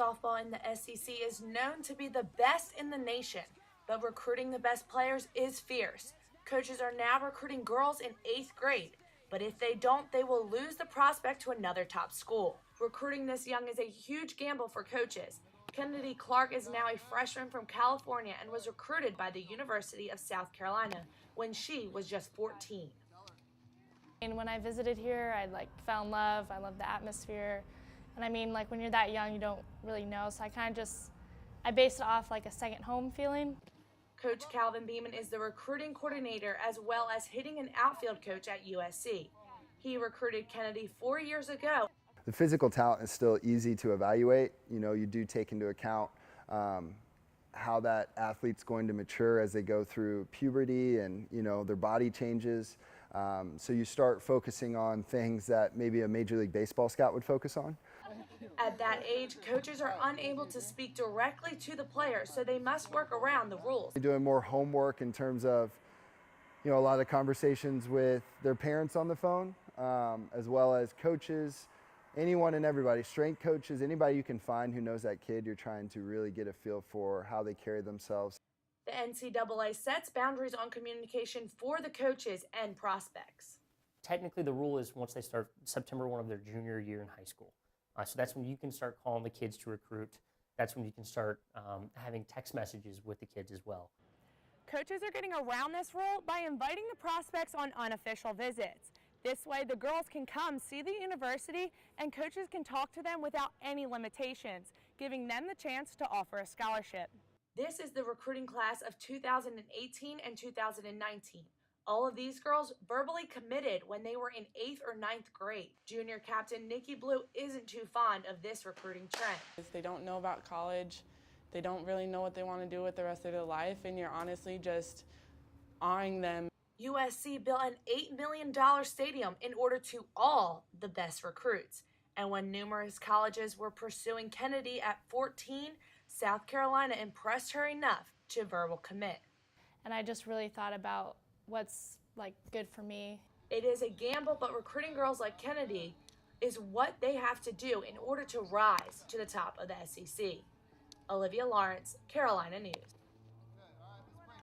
softball in the SEC is known to be the best in the nation, but recruiting the best players is fierce. Coaches are now recruiting girls in 8th grade, but if they don't, they will lose the prospect to another top school. Recruiting this young is a huge gamble for coaches. Kennedy Clark is now a freshman from California and was recruited by the University of South Carolina when she was just 14. And when I visited here, I fell in love. I love the atmosphere. And I mean, when you're that young, you don't really know. So I based it off a second home feeling. Coach Calvin Beeman is the recruiting coordinator as well as hitting and outfield coach at USC. He recruited Kennedy 4 years ago. The physical talent is still easy to evaluate. You do take into account how that athlete's going to mature as they go through puberty and, their body changes. So you start focusing on things that maybe a Major League Baseball scout would focus on. At that age, coaches are unable to speak directly to the players, so they must work around the rules. Doing more homework in terms of, a lot of conversations with their parents on the phone, as well as coaches, anyone and everybody, strength coaches, anybody you can find who knows that kid. You're trying to really get a feel for how they carry themselves. The NCAA sets boundaries on communication for the coaches and prospects. Technically, the rule is once they start September 1 of their junior year in high school. So that's when you can start calling the kids to recruit. That's when you can start having text messages with the kids as well. Coaches are getting around this rule by inviting the prospects on unofficial visits. This way, the girls can come see the university and coaches can talk to them without any limitations, giving them the chance to offer a scholarship. This is the recruiting class of 2018 and 2019. All of these girls verbally committed when they were in 8th or 9th grade. Junior captain Nikki Blue isn't too fond of this recruiting trend. They don't know about college. They don't really know what they want to do with the rest of their life, and you're honestly just eyeing them. USC built an $8 million stadium in order to all the best recruits. And when numerous colleges were pursuing Kennedy at 14, South Carolina impressed her enough to verbal commit. And I just really thought about what's good for me. It is a gamble, but recruiting girls like Kennedy is what they have to do in order to rise to the top of the SEC. Olivia Lawrence, Carolina News.